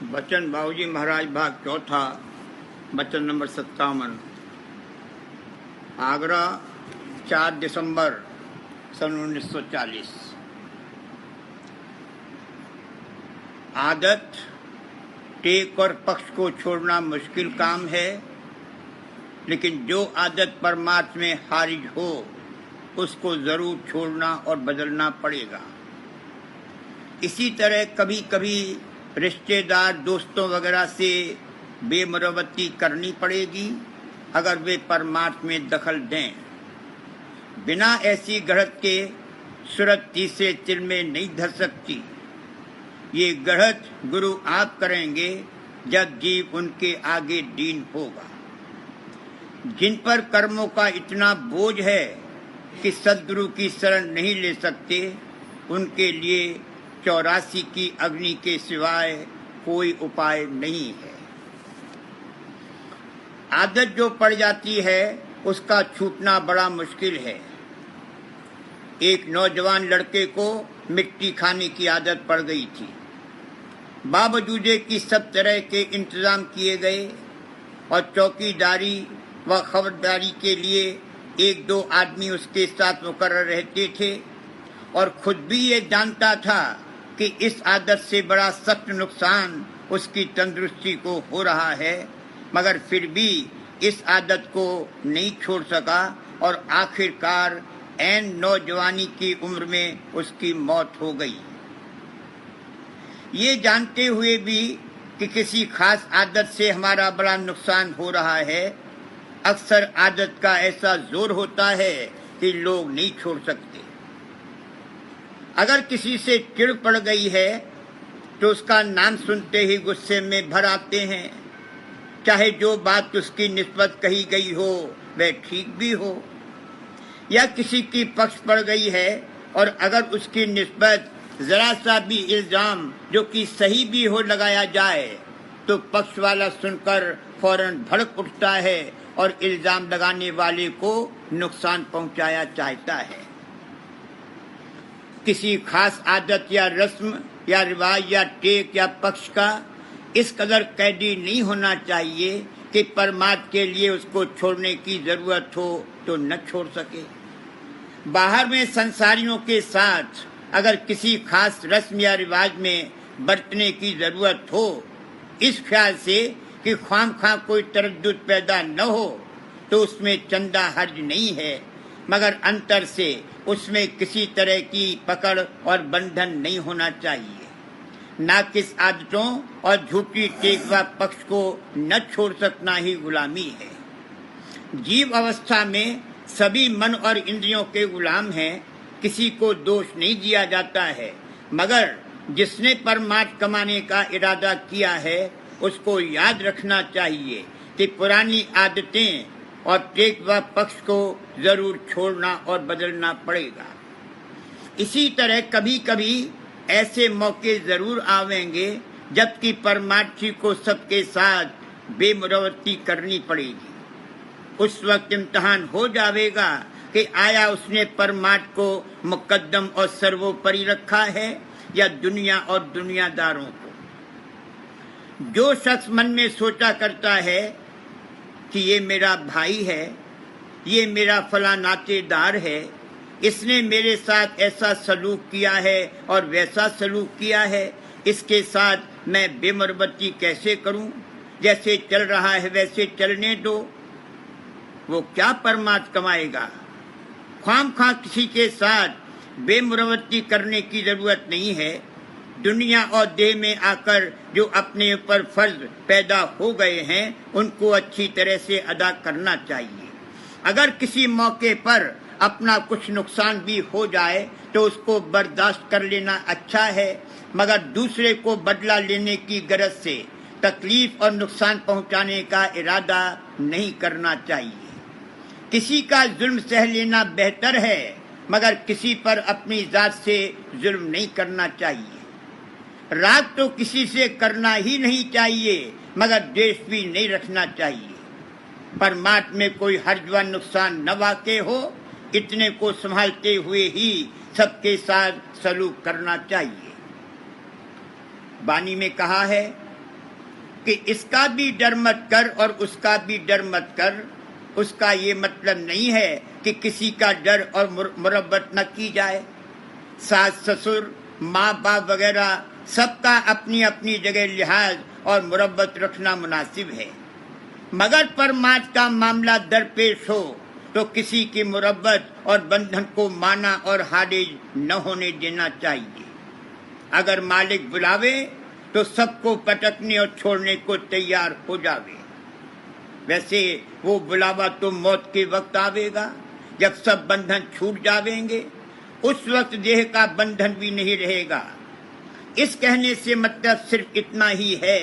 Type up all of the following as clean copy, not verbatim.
बचन बाबूजी महाराज भाग चौथा, बचन नंबर 57। आगरा 4 दिसंबर सन 1940। आदत, टेक और पक्ष को छोड़ना मुश्किल काम है, लेकिन जो आदत परमार्थ में खारिज हो उसको जरूर छोड़ना और बदलना पड़ेगा। इसी तरह कभी कभी रिश्तेदार दोस्तों वगैरह से बेमुरवती करनी पड़ेगी अगर वे परमार्थ में दखल दें। बिना ऐसी गढ़त के सूरत तीसरे तिल में नहीं धर सकती। ये गढ़त गुरु आप करेंगे जब जीव उनके आगे दीन होगा। जिन पर कर्मों का इतना बोझ है कि सद्गुरु की शरण नहीं ले सकते, उनके लिए 84 की अग्नि के सिवाय कोई उपाय नहीं है। आदत जो पड़ जाती है उसका छूटना बड़ा मुश्किल है। एक नौजवान लड़के को मिट्टी खाने की आदत पड़ गई थी। बावजूद कि सब तरह के इंतजाम किए गए और चौकीदारी व खबरदारी के लिए 1-2 आदमी उसके साथ मुकर्रर रहते थे और खुद भी ये जानता था कि इस आदत से बड़ा सख्त नुकसान उसकी तंदुरुस्ती को हो रहा है, मगर फिर भी इस आदत को नहीं छोड़ सका और आखिरकार ऐन नौजवानी की उम्र में उसकी मौत हो गई। ये जानते हुए भी कि किसी खास आदत से हमारा बड़ा नुकसान हो रहा है, अक्सर आदत का ऐसा जोर होता है कि लोग नहीं छोड़ सकते। अगर किसी से चिढ़ पड़ गई है तो उसका नाम सुनते ही गुस्से में भर आते हैं, चाहे जो बात उसकी निस्बत कही गई हो वह ठीक भी हो। या किसी की पक्ष पड़ गई है और अगर उसकी निस्बत जरा सा भी इल्जाम जो कि सही भी हो लगाया जाए तो पक्ष वाला सुनकर फौरन भड़क उठता है और इल्जाम लगाने वाले को नुकसान पहुंचाया चाहता है। किसी खास आदत या रस्म या रिवाज या टेक या पक्ष का इस कदर कैदी नहीं होना चाहिए कि परमार्थ के लिए उसको छोड़ने की जरूरत हो तो न छोड़ सके। बाहर में संसारियों के साथ अगर किसी खास रस्म या रिवाज में बरतने की जरूरत हो, इस ख्याल से कि ख्वामख्वाह कोई तरद्दुद पैदा न हो, तो उसमें चंदा हर्ज नहीं है, मगर अंतर से उसमें किसी तरह की पकड़ और बंधन नहीं होना चाहिए। नाकिस आदतों और झूठी टेक व पक्ष को न छोड़ सकना ही गुलामी है। जीव अवस्था में सभी मन और इंद्रियों के गुलाम हैं, किसी को दोष नहीं दिया जाता है, मगर जिसने परमार्थ कमाने का इरादा किया है उसको याद रखना चाहिए कि पुरानी आदतें और टेक व पक्ष को जरूर छोड़ना और बदलना पड़ेगा। इसी तरह कभी कभी ऐसे मौके जरूर आवेंगे जबकि परमार्थी को सबके साथ बेमुरवती करनी पड़ेगी। उस वक्त इम्तिहान हो जाएगा कि आया उसने परमार्थ को मुकद्दम और सर्वोपरि रखा है या दुनिया और दुनियादारों को। जो शख्स मन में सोचा करता है कि ये मेरा भाई है, ये मेरा फला नातेदार है, इसने मेरे साथ ऐसा सलूक किया है और वैसा सलूक किया है, इसके साथ मैं बेमुरवती कैसे करूं, जैसे चल रहा है वैसे चलने दो, वो क्या परमार्थ कमाएगा। ख्वामख्वाह किसी के साथ बेमुरवती करने की जरूरत नहीं है। दुनिया और देह में आकर जो अपने ऊपर फर्ज पैदा हो गए हैं उनको अच्छी तरह से अदा करना चाहिए। अगर किसी मौके पर अपना कुछ नुकसान भी हो जाए तो उसको बर्दाश्त कर लेना अच्छा है, मगर दूसरे को बदला लेने की गरज से तकलीफ और नुकसान पहुंचाने का इरादा नहीं करना चाहिए। किसी का जुल्म सह लेना बेहतर है, मगर किसी पर अपनी जात से जुल्म नहीं करना चाहिए। राग तो किसी से करना ही नहीं चाहिए, मगर द्वेष भी नहीं रखना चाहिए। परमार्थ में कोई हर्ज व नुकसान न वाक़े हो, इतने को संभालते हुए ही सबके साथ सलूक करना चाहिए। वाणी में कहा है, कि इसका भी डर मत कर और उसका भी डर मत कर, उसका ये मतलब नहीं है कि किसी का डर और मुरब्बत न की जाए। सास ससुर, माँ बाप वगैरह सबका अपनी अपनी जगह लिहाज और मुरब्बत रखना मुनासिब है, मगर परमार्थ का मामला दरपेश हो तो किसी की मुरब्बत और बंधन को माना और हारिज न होने देना चाहिए। अगर मालिक बुलावे तो सबको पटकने और छोड़ने को तैयार हो जावे। वैसे वो बुलावा तो मौत के वक्त आवेगा, जब सब बंधन छूट जावेंगे। उस वक्त देह का बंधन भी नहीं रहेगा। इस कहने से मतलब सिर्फ इतना ही है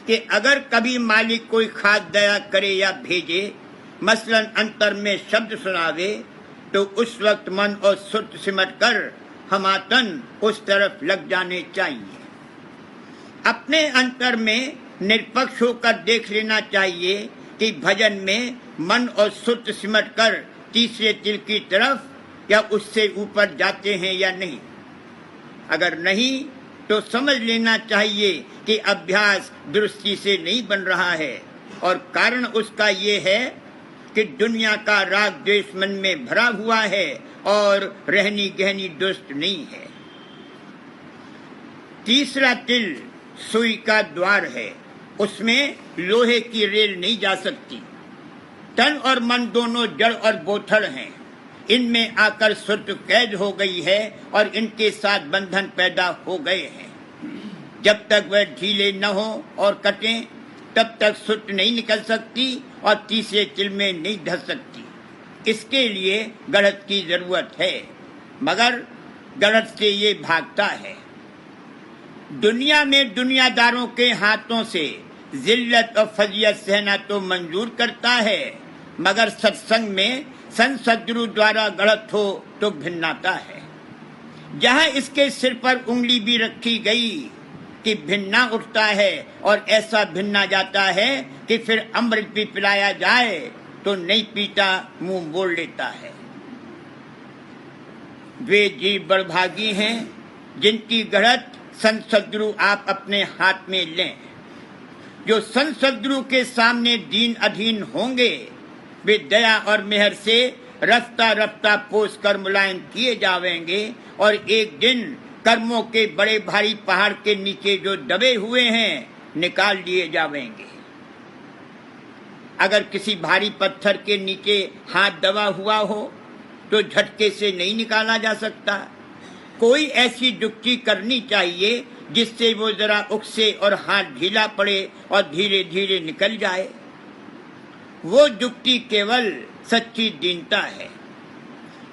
कि अगर कभी मालिक कोई खास दया करे या भेजे, मसलन अंतर में शब्द सुनावे, तो उस वक्त मन और सुर्त सिमट कर हमातन उस तरफ लग जाने चाहिए। अपने अंतर में निरपक्ष होकर देख लेना चाहिए कि भजन में मन और सुर्त सिमट कर तीसरे तिल की तरफ या उससे ऊपर जाते हैं या नहीं। अगर नहीं तो समझ लेना चाहिए कि अभ्यास दुरुस्ती से नहीं बन रहा है, और कारण उसका ये है कि दुनिया का राग द्वेष मन में भरा हुआ है और रहनी गहनी दुष्ट नहीं है। तीसरा तिल सुई का द्वार है, उसमें लोहे की रेल नहीं जा सकती। तन और मन दोनों जड़ और बोथड़ हैं, इनमें आकर सुर्त कैद हो गई है और इनके साथ बंधन पैदा हो गए हैं। जब तक वह ढीले न हो और कटें, तब तक सुर्त नहीं निकल सकती और तीसरे तिल में नहीं धस सकती। इसके लिए गढ़त की जरूरत है, मगर गढ़त से ये भागता है। दुनिया में दुनियादारों के हाथों से जिल्लत और फजियत सहना तो मंजूर करता है, मगर सत्संग में संत सद्गुरु द्वारा गढ़त हो तो भिन्नाता है। जहाँ इसके सिर पर उंगली भी रखी गई कि भिन्ना उठता है और ऐसा भिन्ना जाता है कि फिर अमृत भी पिलाया जाए तो नहीं पीता, मुंह मोड़ लेता है। वे जीव बड़भागी हैं जिनकी गढ़त संत सद्गुरु आप अपने हाथ में लें। जो संत सद्गुरु के सामने दीन अधीन होंगे, वे दया और मेहर से रफ्ता रफ्ता पोस कर मुलायम किए जावेंगे और एक दिन कर्मों के बड़े भारी पहाड़ के नीचे जो दबे हुए हैं निकाल लिए जावेंगे। अगर किसी भारी पत्थर के नीचे हाथ दबा हुआ हो तो झटके से नहीं निकाला जा सकता। कोई ऐसी जुक्ति करनी चाहिए जिससे वो जरा उकसे और हाथ ढीला पड़े और धीरे धीरे निकल जाए। वो जुक्ति केवल सच्ची दीनता है।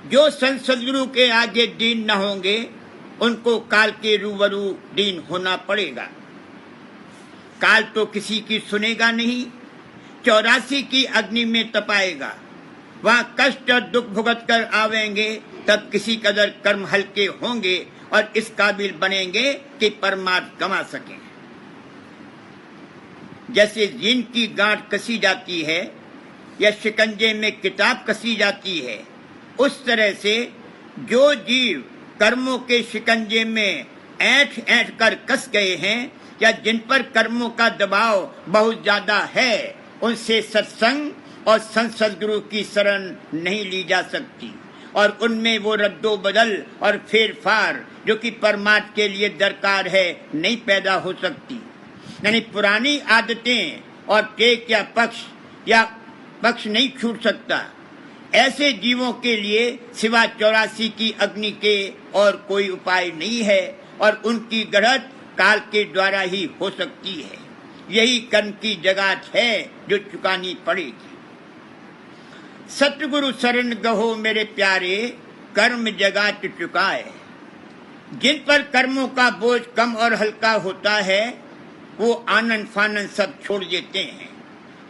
जो संत सद्गुरु के आगे दीन न होंगे, उनको काल के रूबरू दीन होना पड़ेगा। काल तो किसी की सुनेगा नहीं, 84 की अग्नि में तपाएगा। वहाँ कष्ट और दुख भुगत कर आवेंगे, तब किसी कदर कर्म हल्के होंगे और इस काबिल बनेंगे कि परमार्थ कमा सकें। जैसे जीन की गांठ कसी जाती है या शिकंजे में किताब कसी जाती है, उस तरह से जो जीव कर्मों के शिकंजे में ऐंठ ऐंठ कर कस गए हैं या जिन पर कर्मों का दबाव बहुत ज्यादा है, उनसे सत्संग और संत सद्गुरु की शरण नहीं ली जा सकती और उनमें वो रद्दो बदल और फेर फार जो कि परमार्थ के लिए दरकार है नहीं पैदा हो सकती। यानी पुरानी आदतें और टेक या पक्ष नहीं छूट सकता। ऐसे जीवों के लिए सिवा 84 की अग्नि के और कोई उपाय नहीं है और उनकी गढ़त काल के द्वारा ही हो सकती है। यही कर्म की जगात है जो चुकानी पड़ेगी। सतगुरु शरण गहो मेरे प्यारे, कर्म जगात चुकाए। जिन पर कर्मों का बोझ कम और हल्का होता है, वो आनंद फानंद सब छोड़ देते हैं।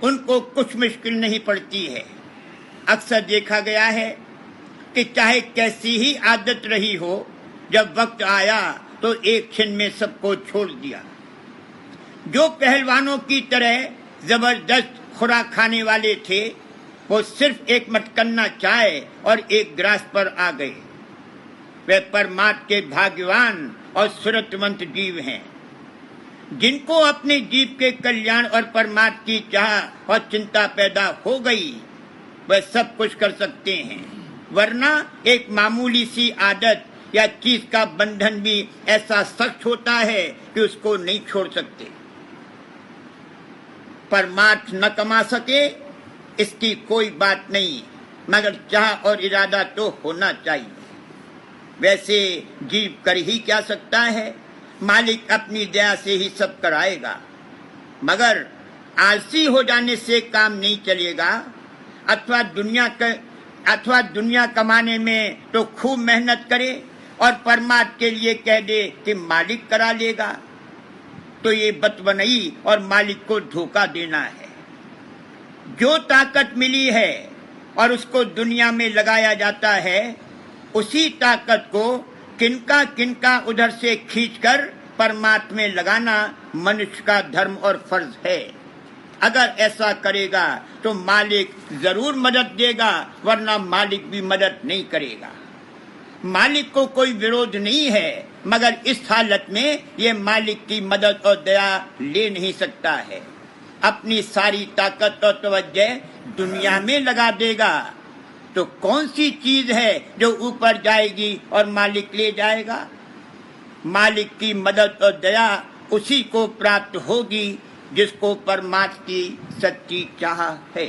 उनको कुछ मुश्किल नहीं पड़ती है। अक्सर देखा गया है कि चाहे कैसी ही आदत रही हो, जब वक्त आया तो एक क्षण में सबको छोड़ दिया। जो पहलवानों की तरह जबरदस्त खुराक खाने वाले थे, वो सिर्फ एक मटकन्ना चाय और एक गिलास पर आ गए। वे परमात्मा के भाग्यवान और सुरतवंत जीव हैं। जिनको अपने जीव के कल्याण और परमात्मा की चाह और चिंता पैदा हो गई वह सब कुछ कर सकते हैं, वरना एक मामूली सी आदत या चीज का बंधन भी ऐसा सख्त होता है कि उसको नहीं छोड़ सकते। परमार्थ न कमा सके इसकी कोई बात नहीं, मगर चाह और इरादा तो होना चाहिए। वैसे जीव कर ही क्या सकता है, मालिक अपनी दया से ही सब कराएगा। मगर आलसी हो जाने से काम नहीं चलेगा, अथवा दुनिया कमाने में तो खूब मेहनत करे और परमात्मा के लिए कह दे कि मालिक करा लेगा, तो ये बतवनई और मालिक को धोखा देना है। जो ताकत मिली है और उसको दुनिया में लगाया जाता है, उसी ताकत को किनका किनका उधर से खींचकर परमात्मा में लगाना मनुष्य का धर्म और फर्ज है। अगर ऐसा करेगा तो मालिक जरूर मदद देगा, वरना मालिक भी मदद नहीं करेगा। मालिक को कोई विरोध नहीं है, मगर इस हालत में ये मालिक की मदद और दया ले नहीं सकता है। अपनी सारी ताकत और तवज्जो दुनिया में लगा देगा तो कौन सी चीज है जो ऊपर जाएगी और मालिक ले जाएगा। मालिक की मदद और दया उसी को प्राप्त होगी जिसको परमात्मा की सच्ची चाह है।